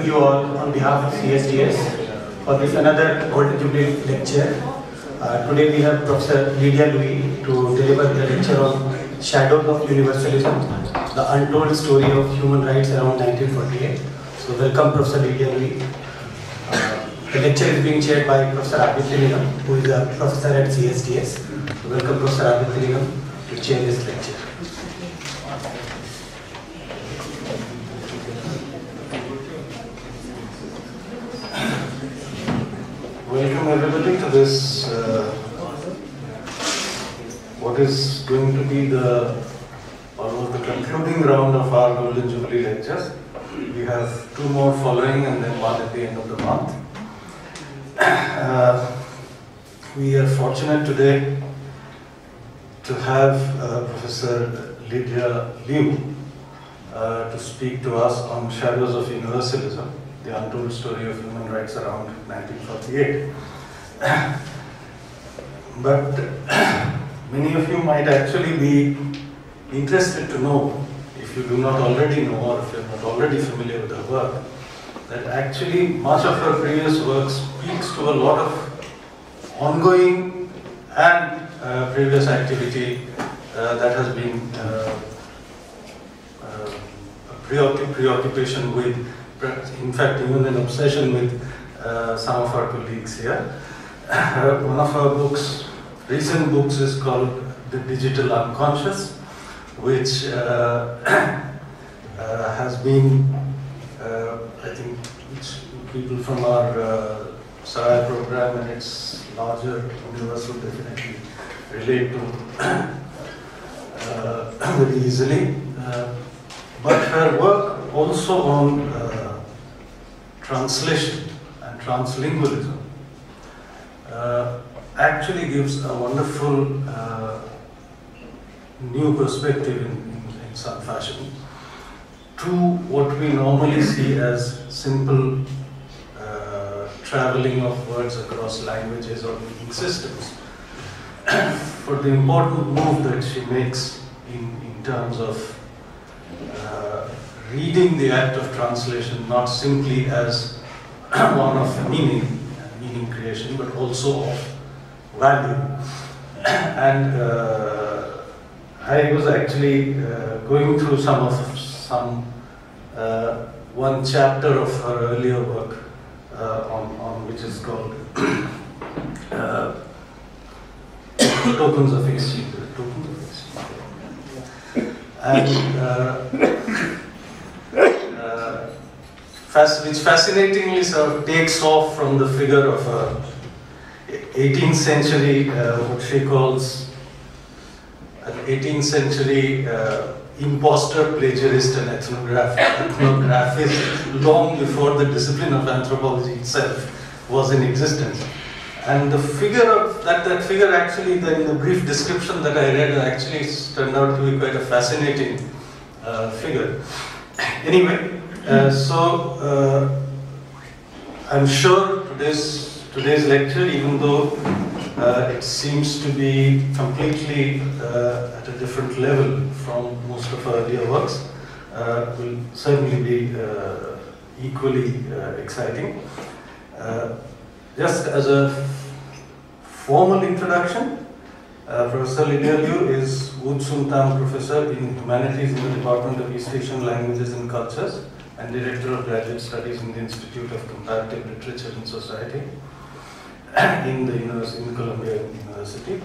You all on behalf of CSDS for this another Golden Jubilee lecture. Today we have Professor Lydia Liu to deliver the lecture on Shadows of Universalism, the Untold Story of Human Rights around 1948. So welcome Professor Lydia Liu. The lecture is being chaired by Professor Aditya, who is a professor at CSDS. So welcome Professor Aditya to chair this lecture. Welcome everybody to this, what is going to be almost the concluding round of our Golden Jubilee lectures. We have two more following and then one at the end of the month. We are fortunate today to have Professor Lydia Liu to speak to us on Shadows of Universalism, the Untold Story of Human Rights around 1948. But many of you might actually be interested to know, if you do not already know or if you are not already familiar with her work, that actually much of her previous work speaks to a lot of ongoing and previous activity that has been a preoccupation with, in fact, even an obsession with some of our colleagues here. One of our books, recent books, is called The Digital Unconscious, which has been, I think, people from our Sarai program and its larger universe will definitely relate to very easily. But her work also on translation and translingualism actually gives a wonderful new perspective in some fashion to what we normally see as simple traveling of words across languages or meaning systems. For the important move that she makes in terms of reading the act of translation not simply as one of meaning creation, but also of value. And I was actually going through one chapter of her earlier work on which is called Tokens of Exchange. And which fascinatingly sort of takes off from the figure of a 18th century, what she calls an 18th century imposter, plagiarist and ethnographist long before the discipline of anthropology itself was in existence. And the figure of that figure actually, in the brief description that I read, actually turned out to be quite a fascinating figure. Anyway, I'm sure today's lecture, even though it seems to be completely at a different level from most of our earlier works, will certainly be equally exciting. Just as a formal introduction, Professor Lydia Liu is Tsun Professor in Humanities in the Department of East Asian Languages and Cultures and Director of Graduate Studies in the Institute of Comparative Literature and Society in Columbia University.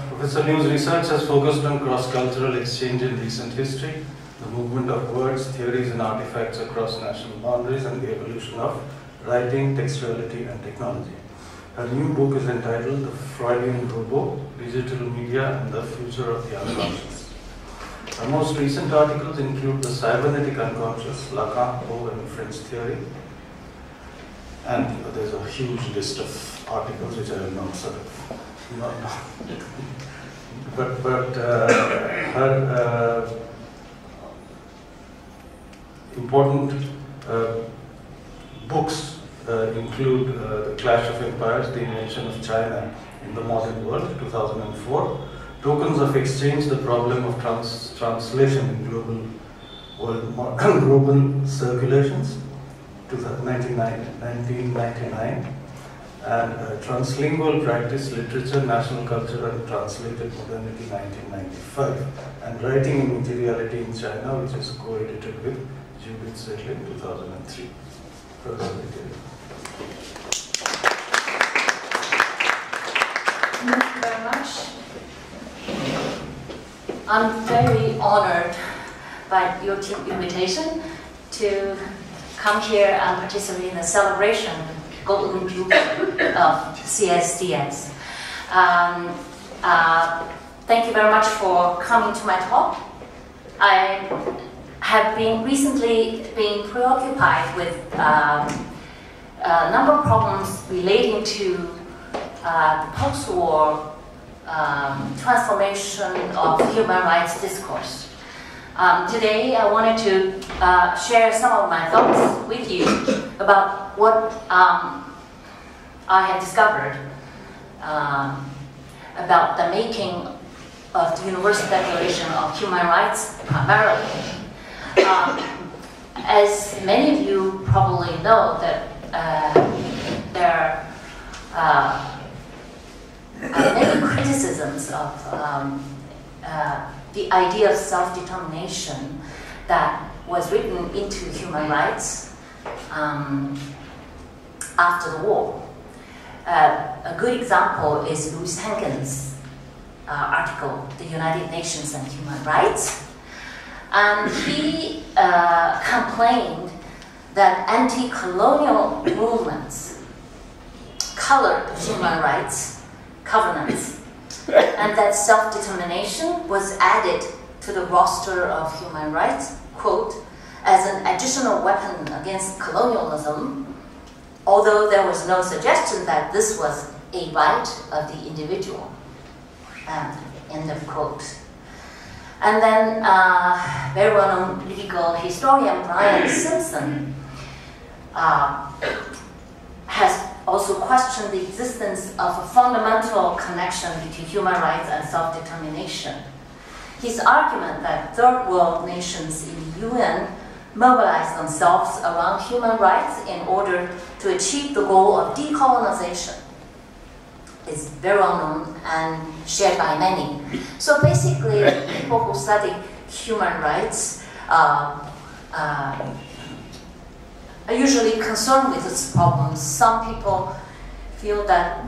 Professor Liu's research has focused on cross-cultural exchange in recent history, the movement of words, theories and artifacts across national boundaries, and the evolution of writing, textuality and technology. Her new book is entitled The Freudian Robot, Digital Media and the Future of the Unconscious. Her most recent articles include The Cybernetic Unconscious, Lacan, Poe and French Theory. And there's a huge list of articles which I will not sort of but her important books include The Clash of Empires, The Invention of China in the Modern World, 2004, Tokens of Exchange, The Problem of Translation in Global Global Circulations, 1999, and Translingual Practice, Literature, National Culture and Translated Modernity, 1995, and Writing and Materiality in China, which is co-edited with Jubilee in 2003. Professor Lydia. Thank you very much. I'm very honored by your invitation to come here and participate in the celebration Golden Jubilee of CSDS. Thank you very much for coming to my talk. I have recently been preoccupied with a number of problems relating to the post-war transformation of human rights discourse. Today, I wanted to share some of my thoughts with you about what I have discovered about the making of the Universal Declaration of Human Rights primarily. As many of you probably know, that there are many criticisms of the idea of self-determination that was written into human rights after the war. A good example is Louis Henkin's article, The United Nations and Human Rights. And he complained that anti-colonial movements colored human rights covenants, and that self-determination was added to the roster of human rights, quote, as an additional weapon against colonialism, although there was no suggestion that this was a right of the individual, end of quote. And then very well-known legal historian Brian Simpson has also questioned the existence of a fundamental connection between human rights and self-determination. His argument that third world nations in the UN mobilize themselves around human rights in order to achieve the goal of decolonization is very well known and shared by many. So basically, people who study human rights are usually concerned with its problems. Some people feel that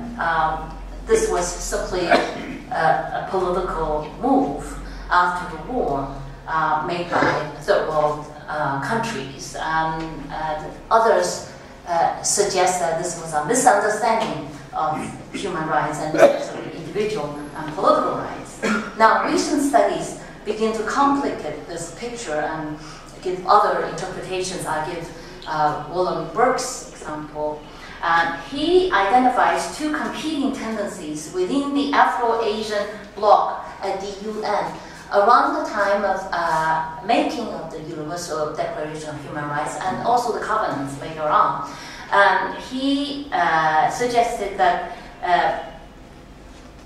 this was simply a political move after the war made by third world countries. Others suggest that this was a misunderstanding of human rights and especially individual and political rights. Now, recent studies begin to complicate this picture and give other interpretations. I give Willem Burke's example. He identifies two competing tendencies within the Afro-Asian bloc at the UN around the time of making of the Universal Declaration of Human Rights and also the covenants later on. He suggested that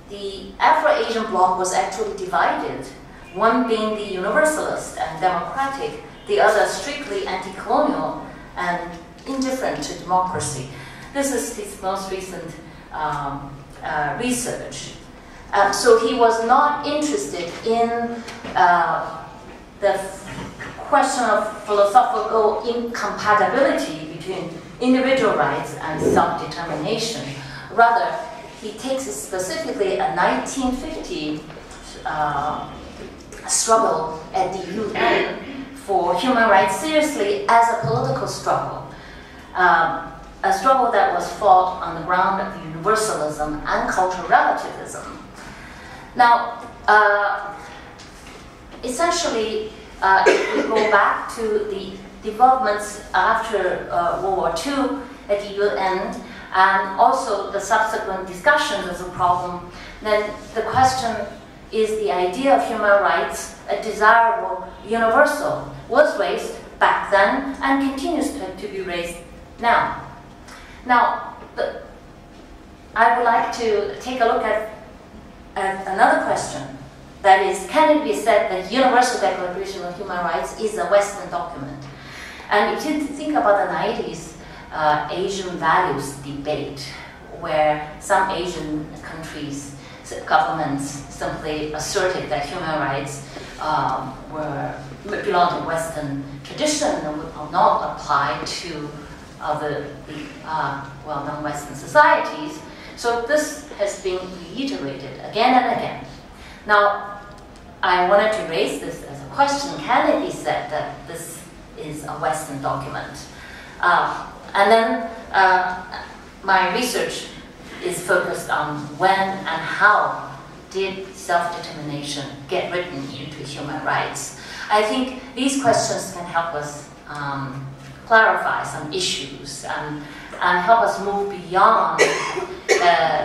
the Afro-Asian bloc was actually divided, one being the universalist and democratic, the other strictly anti-colonial and indifferent to democracy. This is his most recent research. So he was not interested in the question of philosophical incompatibility between individual rights and self-determination. Rather, he takes specifically a 1950 struggle at the UN for human rights seriously as a political struggle. A struggle that was fought on the ground of universalism and cultural relativism. Now, essentially, if we go back to the developments after World War II at the UN and also the subsequent discussions of the problem, then the question is the idea of human rights a desirable universal was raised back then and continues to be raised now. Now, I would like to take a look at another question. That is, can it be said that the Universal Declaration of Human Rights is a Western document? And if you think about the 90s Asian values debate, where some Asian countries, governments simply asserted that human rights belong to Western tradition and would not apply to other well-known Western societies. So this has been reiterated again and again. Now, I wanted to raise this as a question. Can it be said that this is a Western document? And then my research is focused on when and how did self-determination get written into human rights. I think these questions can help us clarify some issues and help us move beyond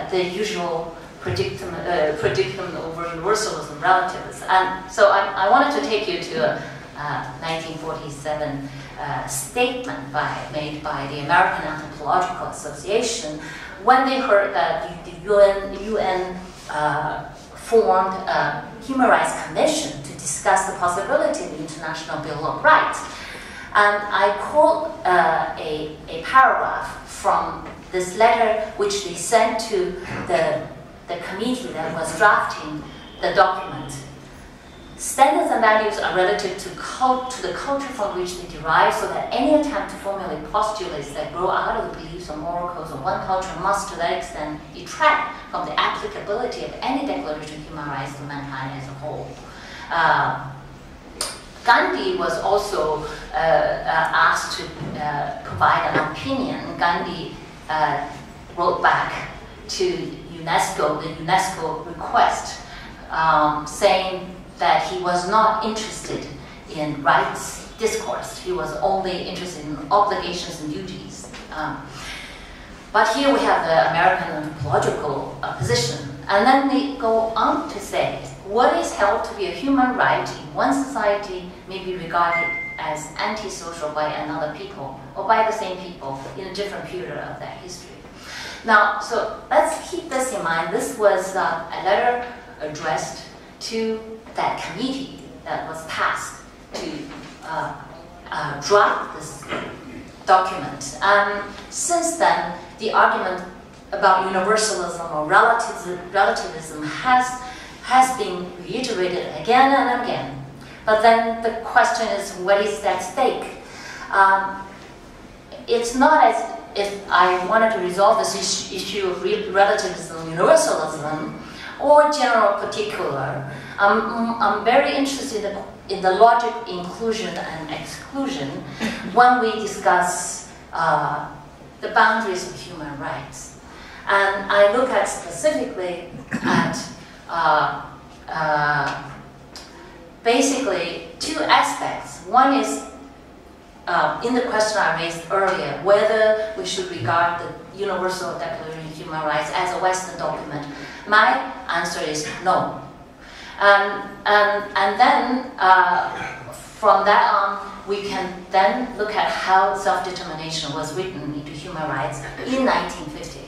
the usual predicament over universalism, relativism. And so I wanted to take you to a 1947 statement made by the American Anthropological Association when they heard that the UN formed a Human Rights Commission to discuss the possibility of the International Bill of Rights. And I quote a paragraph from this letter which they sent to the committee that was drafting the document. Standards and values are relative to the culture from which they derive, so that any attempt to formulate postulates that grow out of the beliefs or moral codes of one culture must, to that extent, detract from the applicability of any declaration of human rights to mankind as a whole. Gandhi was also asked to provide an opinion. Gandhi wrote back to UNESCO, the UNESCO request, saying that he was not interested in rights discourse. He was only interested in obligations and duties. But here we have the American anthropological position. And then they go on to say, what is held to be a human right in one society may be regarded as antisocial by another people, or by the same people in a different period of their history. Now, so let's keep this in mind. This was a letter addressed to that committee that was tasked to draft this document. And since then, the argument about universalism or relativism has been reiterated again and again. But then the question is, what is at stake? It's not as if I wanted to resolve this issue of relativism, universalism, or general particular. I'm very interested in the logic of inclusion and exclusion when we discuss the boundaries of human rights. And I look at specifically at basically two aspects. One is in the question I raised earlier, whether we should regard the Universal Declaration of Human Rights as a Western document. My answer is no. And then from that on, we can then look at how self-determination was written into human rights in 1950.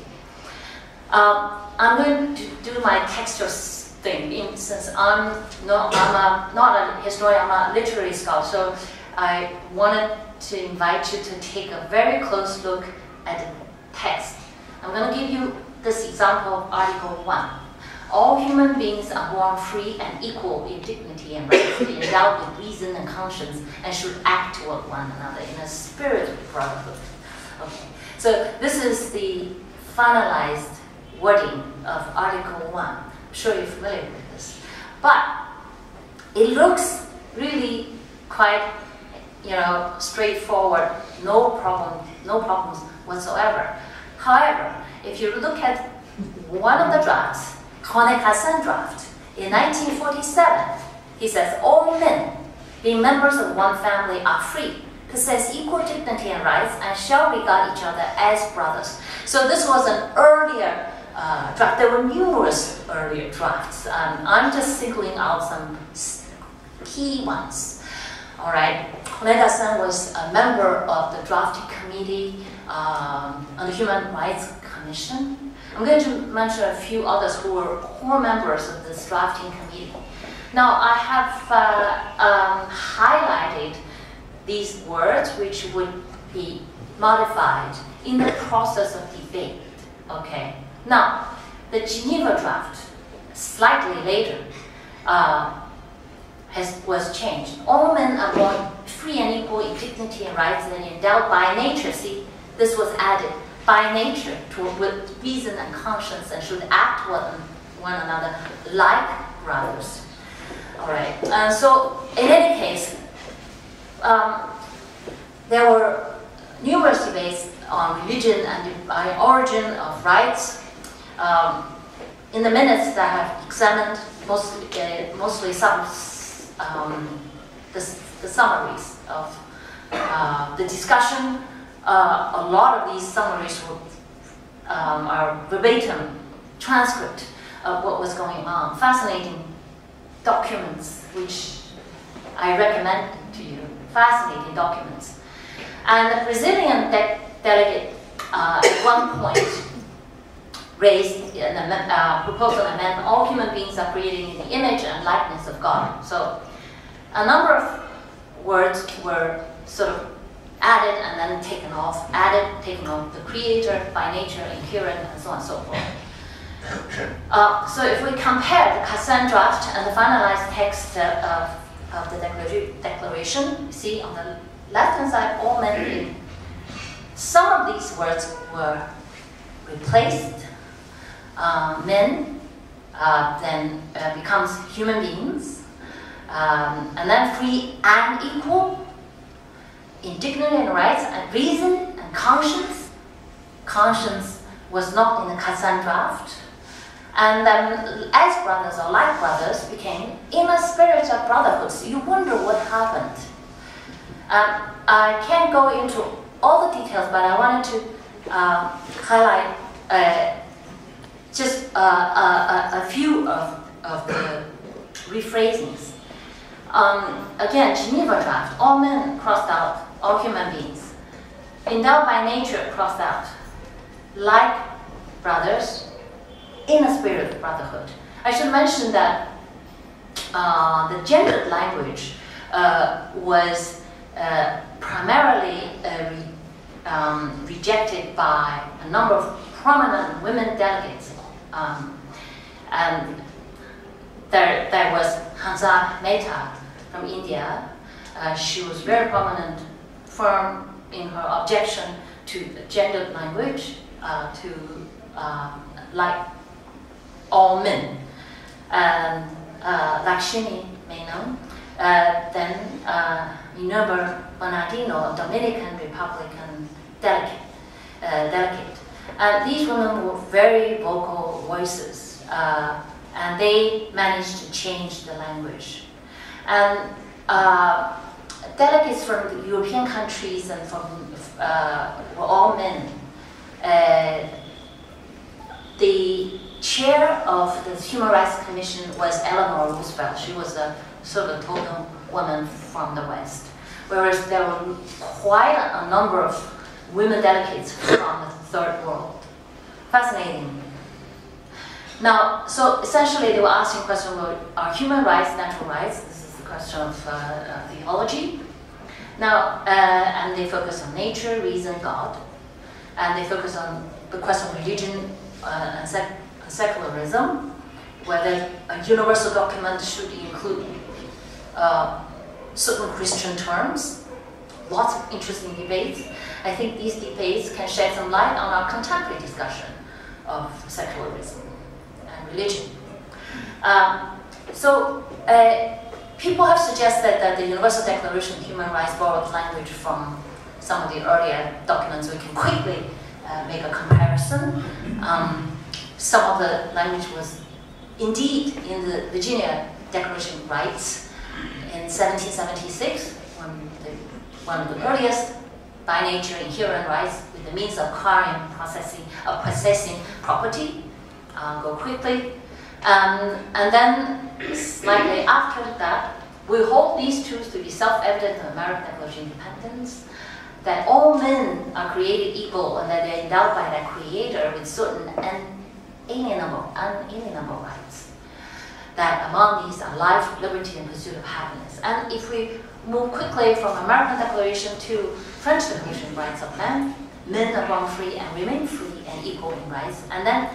I'm going to do my textual thing, since I'm not a historian, I'm a literary scholar, so I wanted to invite you to take a very close look at the text. I'm going to give you this example of Article 1. All human beings are born free and equal in dignity and rights, endowed with reason and conscience, and should act toward one another in a spirit of brotherhood. Okay, so this is the finalized wording of Article 1. I'm sure you're familiar with this. But it looks really quite, straightforward, no problems whatsoever. However, if you look at one of the drafts, Tsun draft, in 1947, he says, all men, being members of one family, are free, possess equal dignity and rights, and shall regard each other as brothers. So this was an earlier draft. There were numerous earlier drafts. I'm just singling out some key ones. All right, Tsun was a member of the drafting committee on the Human Rights Commission. I'm going to mention a few others who were core members of this drafting committee. Now I have highlighted these words which would be modified in the process of debate. Okay. Now, the Geneva draft, slightly later, was changed. All men are born free and equal in dignity and rights and endowed by nature. See, this was added by nature with reason and conscience and should act one another like brothers. All right. So, in any case, there were numerous debates on religion and the origin of rights. In the minutes that I have examined, mostly the summaries of the discussion. A lot of these summaries are verbatim transcript of what was going on. Fascinating documents, which I recommend to you. Fascinating documents. And the Brazilian delegate at one point raised a proposal and meant all human beings are created in the image and likeness of God. So a number of words were sort of added and then taken off, added, taken off, the creator, by nature, inherent, and so on and so forth. So if we compare the Kazan draft and the finalized text of the declaration, you see on the left-hand side, all men living. Some of these words were replaced. Men then becomes human beings, and then free and equal in dignity and rights and reason and conscience. Conscience was not in the Kazan draft. And then as brothers or like brothers became in a spirit of brotherhood. So you wonder what happened. I can't go into all the details, but I wanted to highlight just a few of the rephrasings. Again, Geneva draft, all men crossed out, all human beings. Endowed by nature crossed out, like brothers, in a spirit of brotherhood. I should mention that the gendered language was primarily rejected by a number of prominent women delegates. And there was Hansa Mehta from India. She was very prominent, firm in her objection to the gendered language, like all men. And Lakshmi Menon, then Minerva Bernardino, a Dominican Republican delegate. These women were very vocal voices, and they managed to change the language. And delegates from the European countries and from were all men. The chair of the Human Rights Commission was Eleanor Roosevelt. She was a sort of total woman from the West. Whereas there were quite a number of women delegates from the Third World. Fascinating. Now, so essentially they were asking questions about are human rights natural rights? This is the question of theology. Now, and they focus on nature, reason, God. And they focus on the question of religion and secularism, whether a universal document should include certain Christian terms. Lots of interesting debates. I think these debates can shed some light on our contemporary discussion of secularism and religion. People have suggested that the Universal Declaration of Human Rights borrowed language from some of the earlier documents. We can quickly make a comparison. Some of the language was indeed in the Virginia Declaration of Rights in 1776, one of the earliest by nature inherent rights with the means of acquiring, possessing property. Go quickly. And then slightly after that, we hold these truths to be self-evident in the American Declaration of Independence, that all men are created equal and that they are endowed by their creator with certain unalienable rights. that among these are life, liberty, and pursuit of happiness. And if we move quickly from American Declaration to French Declaration of Rights of Man, men are born free and remain free and equal in rights. And then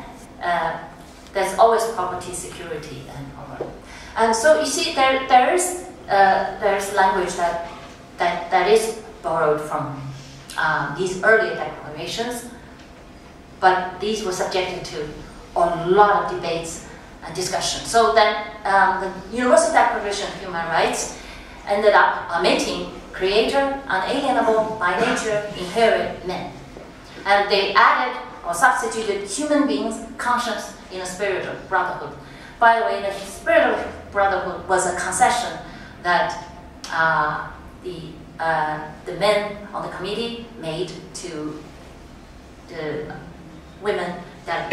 there's always property, security, and honor. And so you see, there's language that is borrowed from these earlier declarations, but these were subjected to a lot of debates and discussion. So then the Universal Declaration of Human Rights ended up omitting creator, unalienable, by nature, inherent men. And they added or substituted human beings conscious in a spirit of brotherhood. By the way, the spirit of brotherhood was a concession that the men on the committee made to the women that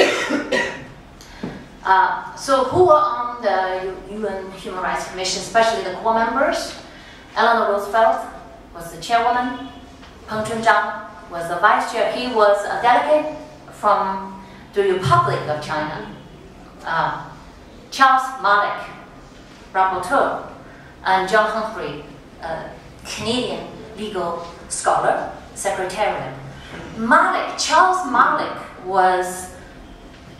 so who were on the UN Human Rights Commission, especially the core members? Eleanor Roosevelt was the chairwoman. Peng Chun-Zhang was the vice chair. He was a delegate from the Republic of China. Charles Malik, rapporteur, and John Humphrey, Canadian legal scholar, secretariat. Charles Malik was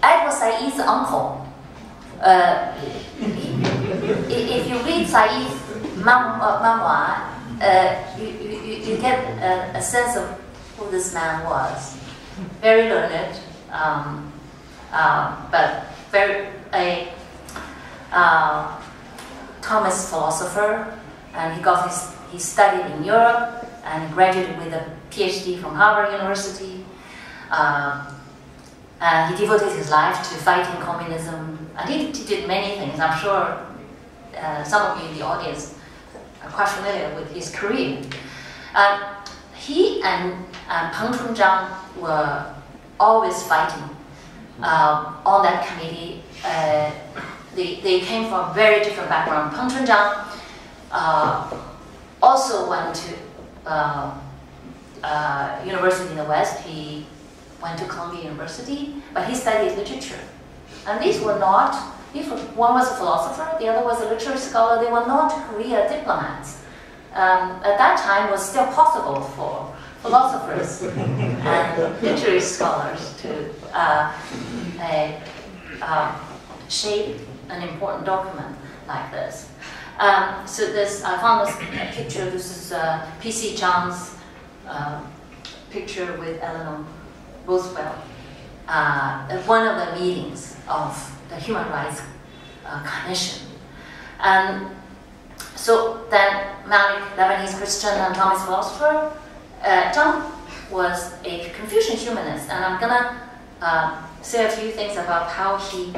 Edward Said's uncle. If you read Said's memoir, you get a sense of who this man was. Very learned, but a Thomas philosopher, and he studied in Europe and graduated with a PhD from Harvard University. And he devoted his life to fighting communism, and he did many things. I'm sure some of you in the audience are quite familiar with his career. He and Peng Chun-Zhang were always fighting on that committee. They came from very different background. Peng Chun-Zhang also went to university in the West. He went to Columbia University, but he studied literature. And one was a philosopher, the other was a literary scholar. They were not career diplomats. At that time, it was still possible for philosophers and literary scholars to shape an important document like this. So I found this picture. This is P.C. Chang's picture with Eleanor Roosevelt at one of the meetings of the Human Rights Commission. And so then Malik, Lebanese Christian and Thomas philosopher, Chang was a Confucian humanist, and I'm gonna say a few things about how he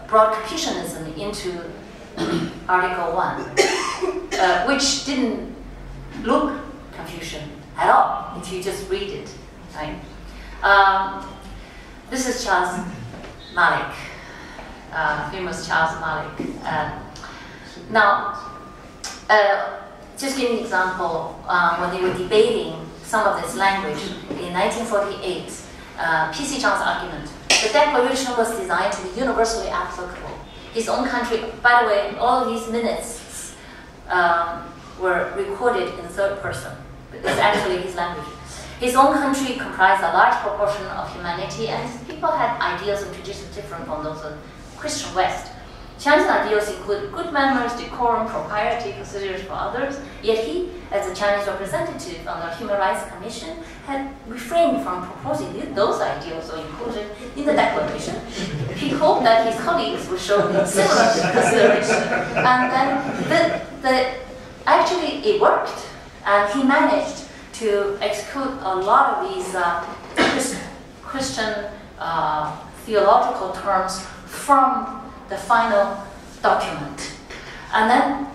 brought Confucianism into Article 1, which didn't look Confucian at all if you just read it. Right? This is Charles Malik, famous Charles Malik. Now, just give an example. When they were debating some of this language in 1948, P.C. Chang's argument, the declaration was designed to be universally applicable. His own country, by the way, all these minutes were recorded in third person. It's actually his language. His own country comprised a large proportion of humanity, and his people had ideals and traditions different from those of Christian West. Chang's ideals include good manners, decorum, propriety, consideration for others, yet he, as a Chinese representative on the Human Rights Commission, had refrained from proposing those ideals or included in the declaration. He hoped that his colleagues would show similar consideration. And then actually it worked, and he managed to exclude a lot of these Christian theological terms from the final document. And then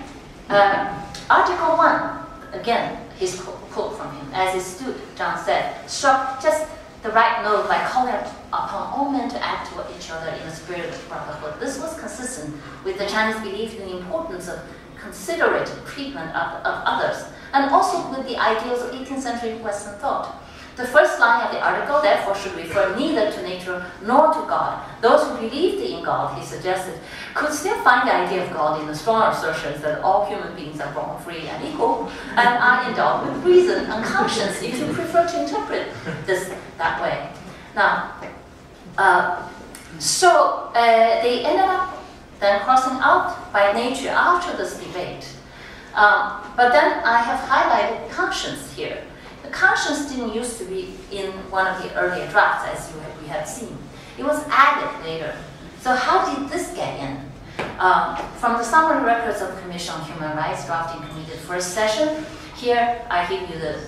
Article 1, again, his quote from him, as it stood, Chang said, struck just the right note by calling upon all men to act toward each other in a spirit of brotherhood. This was consistent with the Chinese belief in the importance of considerate treatment of others, and also with the ideals of 18th century Western thought. The first line of the article, therefore, should refer neither to nature nor to God. Those who believed in God, he suggested, could still find the idea of God in the strong assertions that all human beings are born free and equal and are endowed with reason and conscience, if you prefer to interpret this that way. Now, they ended up then crossing out by nature after this debate. But then I have highlighted conscience here. The conscience didn't used to be in one of the earlier drafts, as we have seen. It was added later. So how did this get in? From the summary records of the Commission on Human Rights drafting committee first session, here I give you the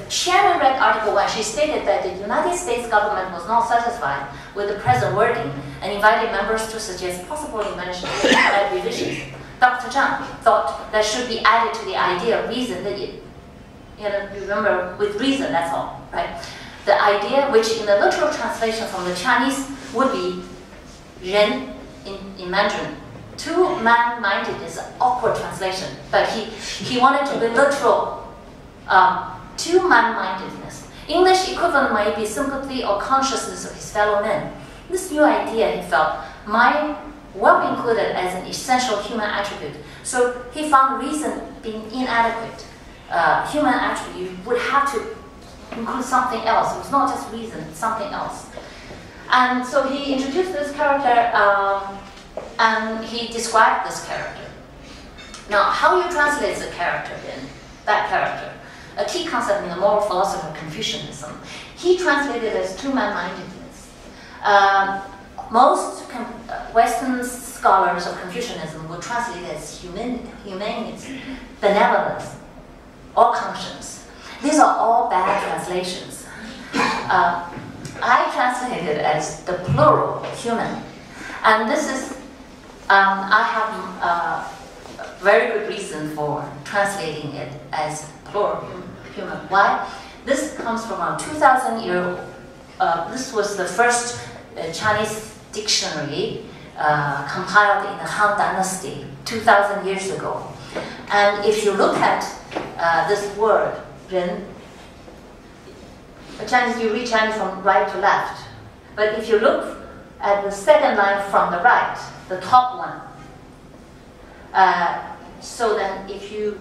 chairman read Article 1. She stated that the United States government was not satisfied with the present wording and invited members to suggest possible inventions and revisions. Dr. Chang thought that should be added to the idea of reason, that you remember, with reason, that's all, right? The idea, which in the literal translation from the Chinese would be 人 in Mandarin. Two man-minded is an awkward translation, but he wanted to be literal. Two man-mindedness. English equivalent might be sympathy or consciousness of his fellow men. This new idea, he felt, might well be included as an essential human attribute. So he found reason being inadequate. Human attribute, you would have to include something else. It was not just reason, it's something else. And so he introduced this character and he described this character. Now, how you translate the character then, that character? A key concept in the moral philosophy of Confucianism. He translated it as two man-mindedness. Most Western scholars of Confucianism would translate it as humanity, benevolence, or conscience. These are all bad translations. I translated it as the plural, human. And this is, I have a very good reason for translating it as plural, human. Why? This comes from a 2,000-year, this was the first Chinese dictionary compiled in the Han Dynasty 2,000 years ago. And if you look at this word, 人, Chinese, you read Chinese from right to left. But if you look at the second line from the right, the top one, so then if you,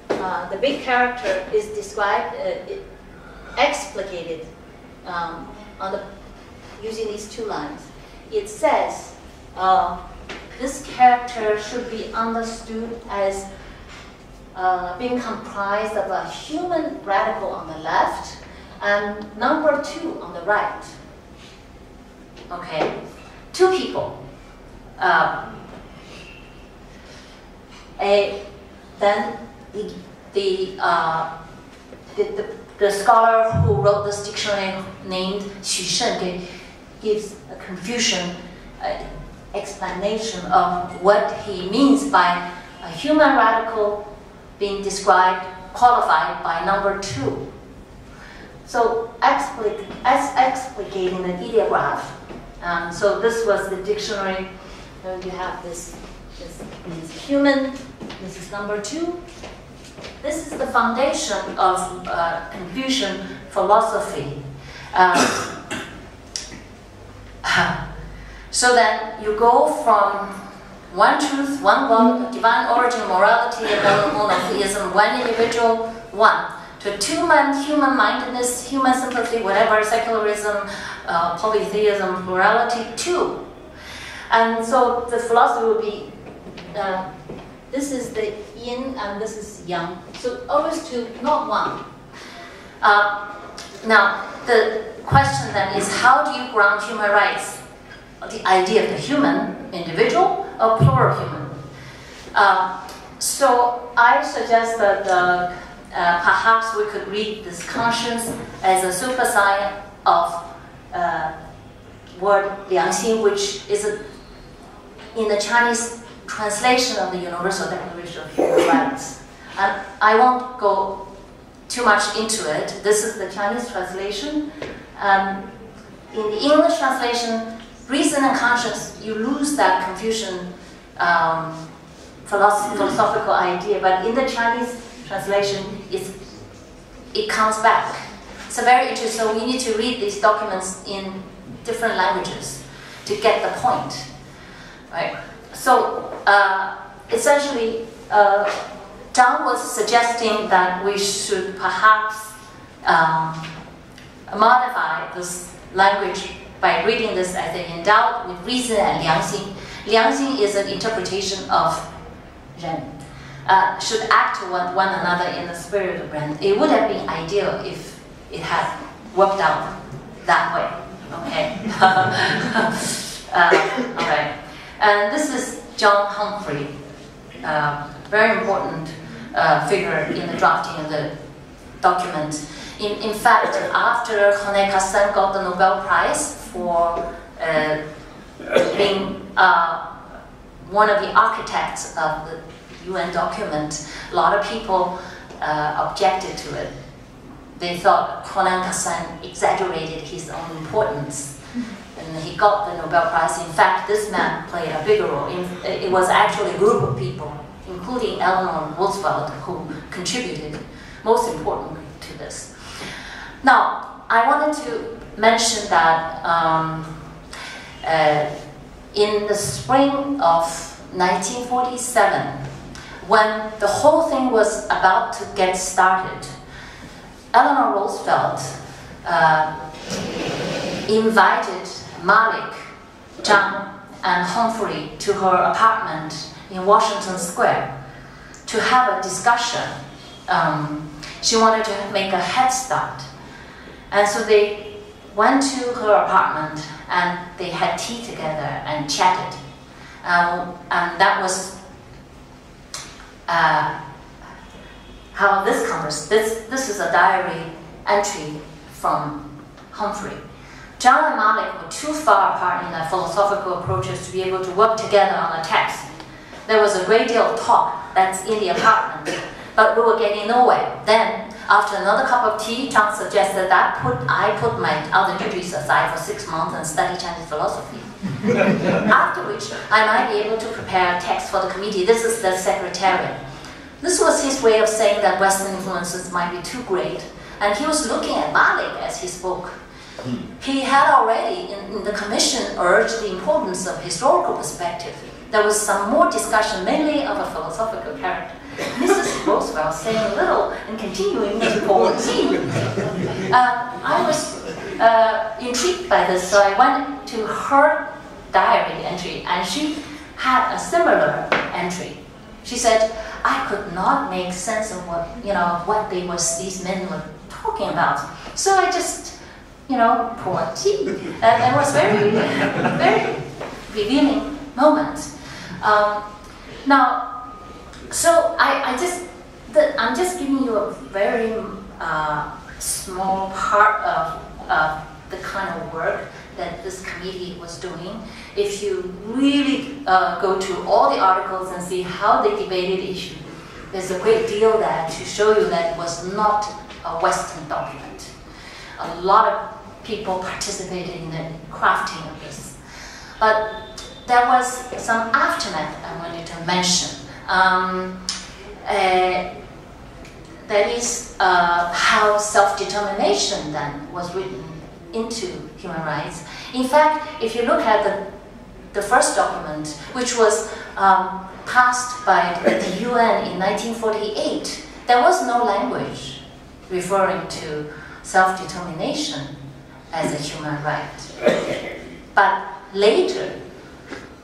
the big character is described, explicated using these two lines. It says this character should be understood as being comprised of a human radical on the left and number 2 on the right. Okay, two people. Then the scholar who wrote this dictionary named Xu Shen gives a Confucian explanation of what he means by a human radical being described, qualified by number 2. So explicating the ideograph. So this was the dictionary. You have this means human. This is number 2. This is the foundation of Confucian philosophy. So then you go from one truth, one God, divine origin, morality, and monotheism, one individual, one, to two-man human-mindedness, human sympathy, whatever, secularism, polytheism, plurality, 2. And so the philosophy will be, this is the yin and this is yang. So always 2, not 1. Now, the question then is, how do you ground human rights? The idea of the human, individual, or plural human. So I suggest that perhaps we could read this conscience as a supersign of word 良心, which is in the Chinese translation of the Universal Declaration of Human Rights. And I won't go too much into it. This is the Chinese translation. In the English translation, reason and conscience, you lose that Confucian philosophical idea, but in the Chinese translation, it comes back. It's a very interesting, so we need to read these documents in different languages to get the point, right? So essentially, Chang was suggesting that we should perhaps modify this language by reading this as endowed with reason and liangxing. Liangxing is an interpretation of ren. Should act toward one another in the spirit of ren. It would have been ideal if it had worked out that way. Okay. All right. And this is John Humphrey, very important figure in the drafting of the document. In fact, after Tsun got the Nobel Prize for being one of the architects of the UN document, a lot of people objected to it. They thought Tsun exaggerated his own importance, and he got the Nobel Prize. In fact, this man played a bigger role. It was actually a group of people, including Eleanor Roosevelt, who contributed most importantly to this. Now, I wanted to mention that in the spring of 1947, when the whole thing was about to get started, Eleanor Roosevelt invited Malik, Chang, and Humphrey to her apartment in Washington Square to have a discussion. She wanted to make a head start. And so they went to her apartment and they had tea together and chatted. And that was how this is a diary entry from Humphrey. Chang and Malik were too far apart in their philosophical approaches to be able to work together on a text. There was a great deal of talk that's in the apartment, but we were getting nowhere. Then, after another cup of tea, Chang suggested that I put my other duties aside for 6 months and study Chinese philosophy. After which, I might be able to prepare a text for the committee. This is the secretariat. This was his way of saying that Western influences might be too great, and he was looking at Malik as he spoke. He had already, in the commission, urged the importance of historical perspective. There was some more discussion, mainly of a philosophical character. Mrs. Roosevelt saying little and continuing to pour tea. I was intrigued by this, so I went to her diary entry, and she had a similar entry. She said, I could not make sense of what these men were talking about. So I just, poured tea. And it was very, very revealing moment. Now, so I'm just giving you a very small part of the kind of work that this committee was doing. If you really go to all the articles and see how they debated the issue, there's a great deal there to show you that it was not a Western document. A lot of people participated in the crafting of this. But there was some aftermath I wanted to mention. That is how self-determination then was written into human rights. In fact, if you look at the first document, which was passed by the UN in 1948, there was no language referring to self-determination as a human right. But later,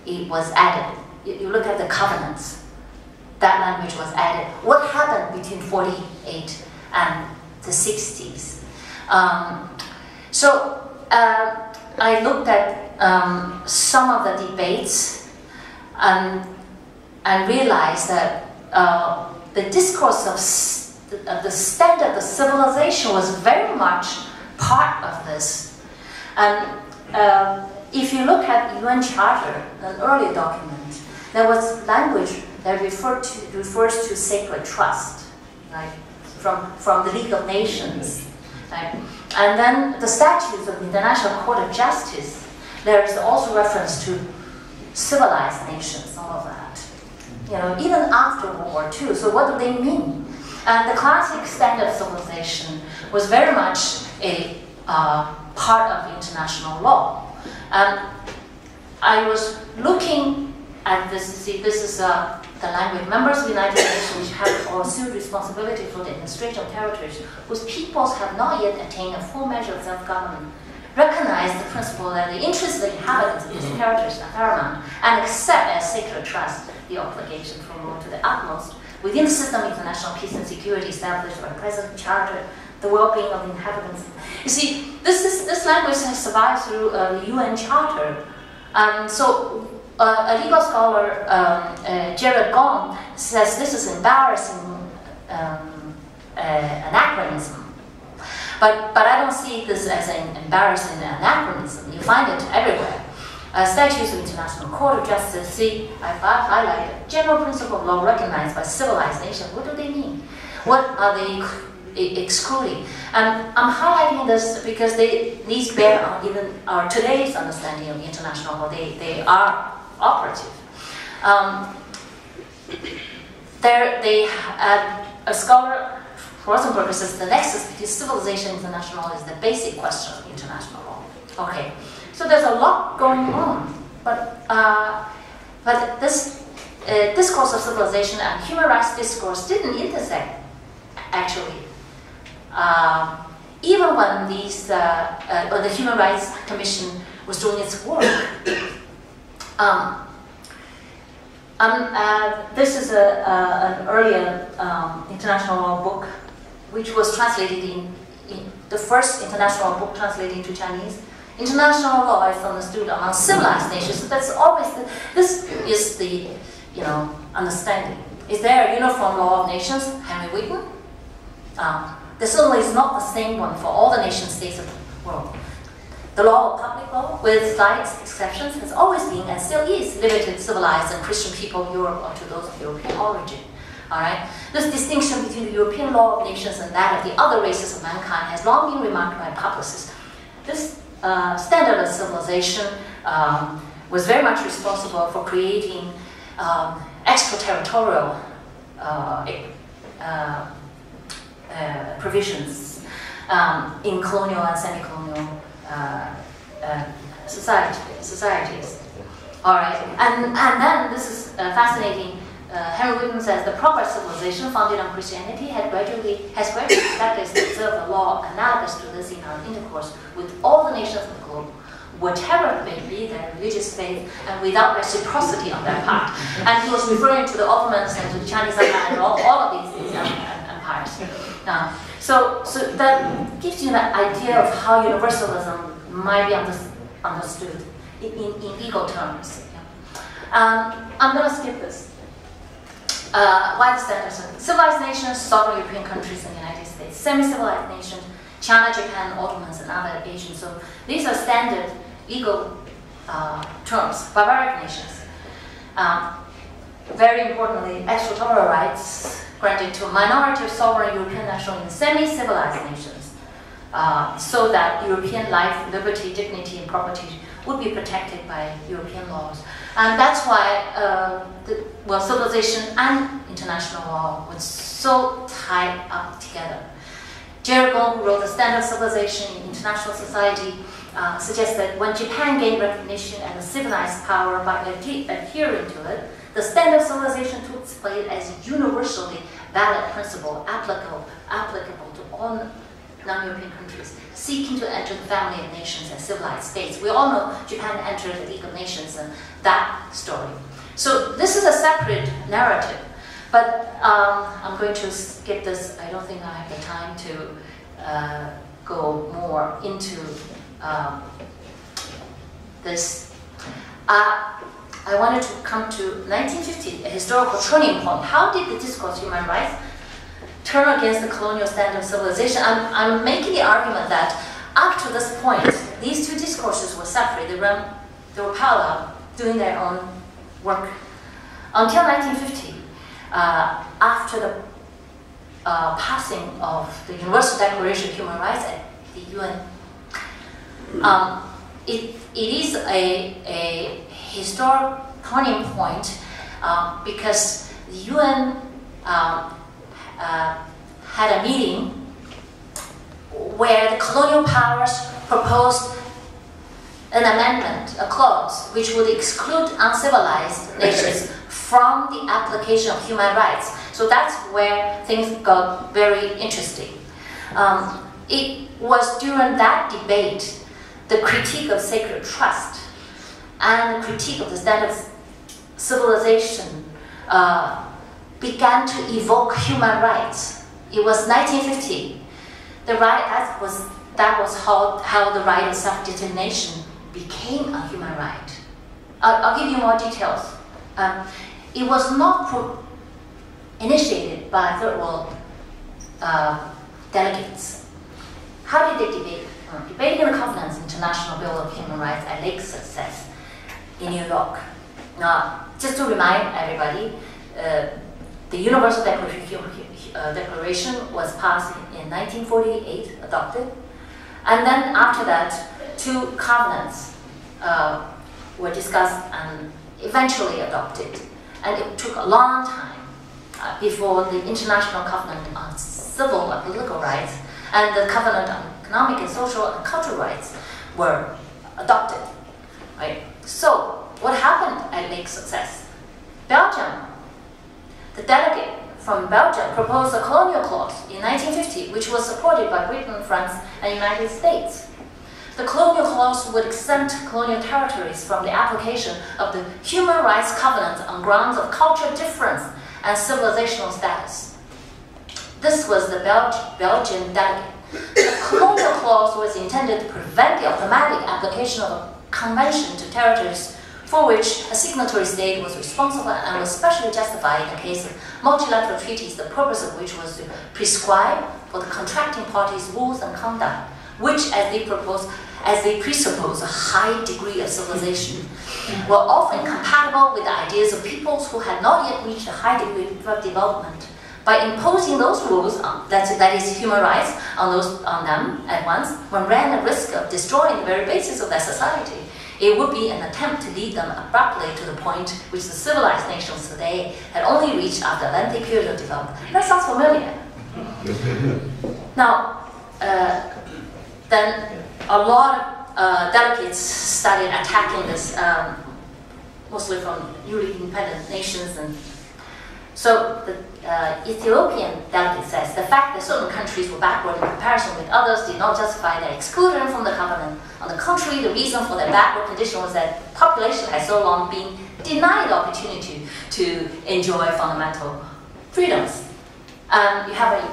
it was added. You look at the covenants, that language was added. What happened between 48 and the 60s? So I looked at some of the debates and realized that the discourse of the standard of civilization was very much part of this. And if you look at UN Charter, an early document, there was language that refers to sacred trust, right? From the League of Nations, right? And then the statutes of the International Court of Justice, there is also reference to civilized nations, all of that. Even after World War II. So what do they mean? And the classic standard of civilization was very much a part of international law. I was looking at this. See, this is the language. Members of the United Nations have or assumed responsibility for the administration of territories whose peoples have not yet attained a full measure of self-government, recognize the principle that the interests of the inhabitants of these territories are paramount, and accept as sacred trust the obligation to promote to the utmost, within the system of international peace and security established by the present charter, the well-being of the inhabitants. You see, this language has survived through the UN Charter. So a legal scholar, Jared Gong, says this is embarrassing anachronism. But I don't see this as an embarrassing anachronism. You find it everywhere. Statutes of International Court of Justice, see, I've highlighted general principle of law recognized by civilized nations. What do they mean? What are they excluding? And I'm highlighting this because these bear on even our today's understanding of international law. They are operative. A scholar, Rosenberg, says the nexus between civilization and international law is the basic question of international law. Okay, so there's a lot going on, but this discourse of civilization and human rights discourse didn't intersect, actually. Even when when the Human Rights Commission was doing its work. This is an earlier international law book, which was translated in the first international law book translated into Chinese. International law is understood among civilized nations. So that's always this is the understanding. Is there a uniform law of nations? Henry Wheaton. There certainly is not the same one for all the nation states of the world. The law of public law, with slight exceptions, has always been and still is limited to civilized and Christian people of Europe or to those of European origin. All right? This distinction between the European law of nations and that of the other races of mankind has long been remarked by publicists. This standard of civilization was very much responsible for creating extraterritorial provisions in colonial and semi-colonial societies. All right, and then this is fascinating. Henry Wheaton says the proper civilization founded on Christianity has gradually established the law analogous to this in our intercourse with all the nations of the globe, whatever may be their religious faith, and without reciprocity on their part. And he was referring to the Ottomans and to the Chinese Empire and all of these empires. So that gives you an idea of how universalism might be understood in legal terms. I'm going to skip this. Why the standards? Civilized nations, sovereign European countries, and the United States. Semi-civilized nations, China, Japan, Ottomans, and other Asians. So these are standard legal terms. Barbaric nations. Very importantly, extraterritorial rights granted to a minority of sovereign European nationals in semi-civilized nations, so that European life, liberty, dignity, and property would be protected by European laws. And that's why civilization and international law were so tied up together. Jared Gong, who wrote The Standard of Civilization in International Society, suggests that when Japan gained recognition as a civilized power by adhering to it, the standard of civilization took place as a universally valid principle applicable to all non-European countries seeking to enter the family of nations as civilized states. We all know Japan entered the League of Nations and that story. So this is a separate narrative, but I'm going to skip this. I don't think I have the time to go more into this. I wanted to come to 1950, a historical turning point. How did the discourse of human rights turn against the colonial standard of civilization? I'm making the argument that up to this point, these two discourses were separate. They were parallel, doing their own work. Until 1950, after the passing of the Universal Declaration of Human Rights at the UN, it is a historic turning point because the UN had a meeting where the colonial powers proposed an amendment, a clause, which would exclude uncivilized nations from the application of human rights. So that's where things got very interesting. It was during that debate, the critique of sacred trust and the critique of the standard of civilization began to evoke human rights. It was 1950. That was how the right of self-determination became a human right. I'll give you more details. It was not initiated by third world delegates. How did they debate? Debating the Covenant's International Bill of Human Rights at Lake Success in New York. Now, just to remind everybody, the Universal Declaration was passed in 1948, adopted. And then after that, two covenants were discussed and eventually adopted. And it took a long time before the International Covenant on Civil and Political Rights and the Covenant on Economic and Social and Cultural Rights were adopted. Right? So, what happened at Lake Success? Belgium, the delegate from Belgium proposed a colonial clause in 1950, which was supported by Britain, France, and the United States. The colonial clause would exempt colonial territories from the application of the Human Rights Covenant on grounds of cultural difference and civilizational status. This was the Belgian delegate. The colonial clause was intended to prevent the automatic application of a convention to territories for which a signatory state was responsible and was specially justified in the case of multilateral treaties, the purpose of which was to prescribe for the contracting parties rules and conduct, which, as they presuppose a high degree of civilization, were often compatible with the ideas of peoples who had not yet reached a high degree of development. By imposing those rules, that is human rights, on them at once, one ran the risk of destroying the very basis of their society. It would be an attempt to lead them abruptly to the point which the civilized nations today had only reached after a lengthy period of development. That sounds familiar. Now, then a lot of delegates started attacking this, mostly from newly independent nations. And so the Ethiopian delegate says the fact that certain countries were backward in comparison with others did not justify their exclusion from the covenant. On the contrary, the reason for their backward condition was that population had so long been denied the opportunity to enjoy fundamental freedoms. You have an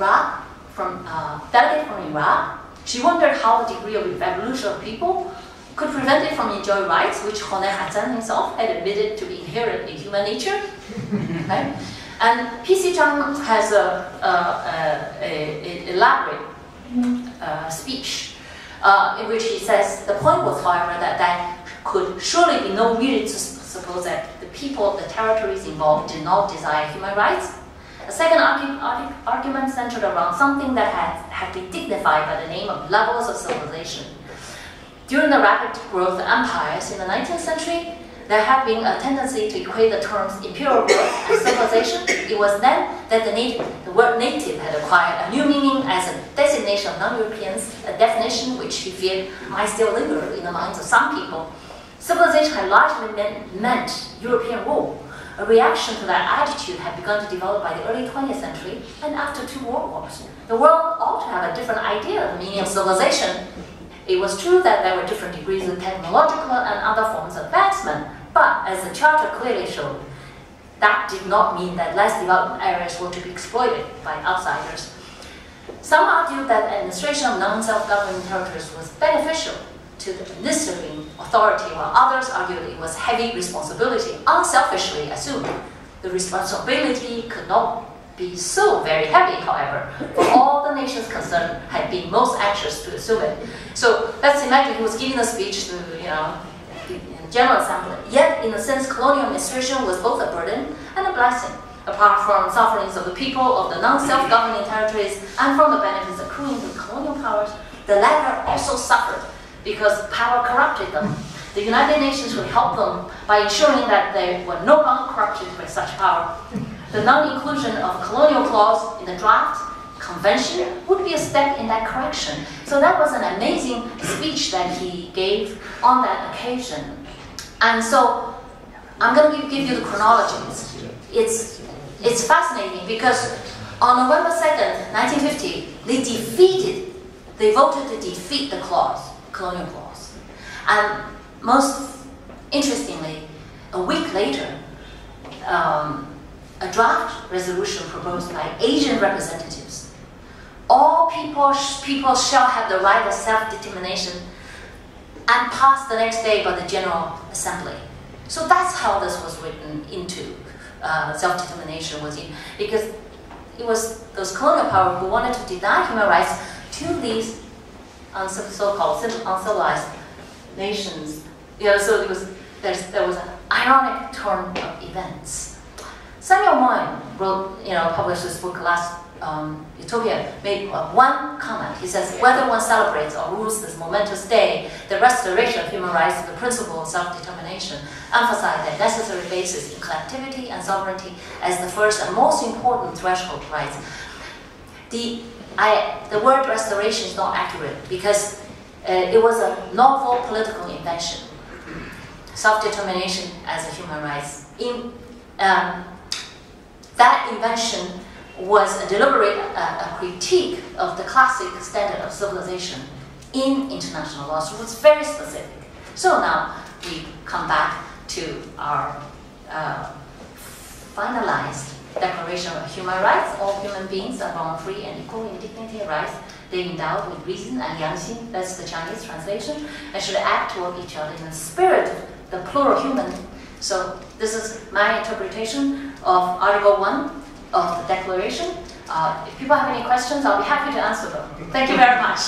delegate from Iraq. She wondered how the degree of evolution of people could prevent it from enjoying rights, which Honoré Hassan himself had admitted to be inherent in human nature. Right? And P.C. Chang has an elaborate speech in which he says the point was, however, that there could surely be no reason to suppose that the people, the territories involved did not desire human rights. A second argument centered around something that had been dignified by the name of levels of civilization. During the rapid growth of empires in the 19th century, there had been a tendency to equate the terms imperial growth and civilization. It was then that the word native had acquired a new meaning as a designation of non-Europeans, a definition which he feared might still linger in the minds of some people. Civilization had largely meant European rule. A reaction to that attitude had begun to develop by the early 20th century and after two world wars. The world ought to have a different idea of the meaning of civilization. It was true that there were different degrees of technological and other forms of advancement, but as the Charter clearly showed, that did not mean that less developed areas were to be exploited by outsiders. Some argued that the administration of non-self-governing territories was beneficial to the administering authority, while others argued it was heavy responsibility, unselfishly assumed. The responsibility could not be so very heavy, however, for all the nations concerned had been most anxious to assume it. So let's imagine he was giving a speech to, in general assembly. Yet, in a sense, colonial administration was both a burden and a blessing. Apart from sufferings of the people of the non-self-governing territories and from the benefits accruing to colonial powers, the latter also suffered because power corrupted them. The United Nations would help them by ensuring that they were no longer corrupted by such power. The non-inclusion of a colonial clause in the draft convention would be a step in that correction. So that was an amazing speech that he gave on that occasion. And so I'm going to give you the chronologies. It's fascinating because on November 2nd, 1950, they voted to defeat the colonial clause. And most interestingly, a week later, a draft resolution proposed by Asian representatives. All people shall have the right of self-determination, and passed the next day by the General Assembly. So that's how this was written into self-determination because it was those colonial powers who wanted to deny human rights to these so-called uncivilized nations. So there was an ironic turn of events. Samuel Moyn published this book last Utopia, made one comment. He says, whether one celebrates or rules this momentous day, the restoration of human rights to the principle of self-determination emphasize their necessary basis in collectivity and sovereignty as the first and most important threshold rights. The word restoration is not accurate because it was a novel political invention. Self-determination as a human rights. That invention was a deliberate critique of the classic standard of civilization in international law. So it's very specific. So now we come back to our finalized Declaration of Human Rights. All human beings are born free and equal in dignity and rights. They endowed with reason and yangxin, that's the Chinese translation, and should act toward each other in the spirit of the plural human. So this is my interpretation of Article 1 of the Declaration. If people have any questions, I'll be happy to answer them. Thank you very much.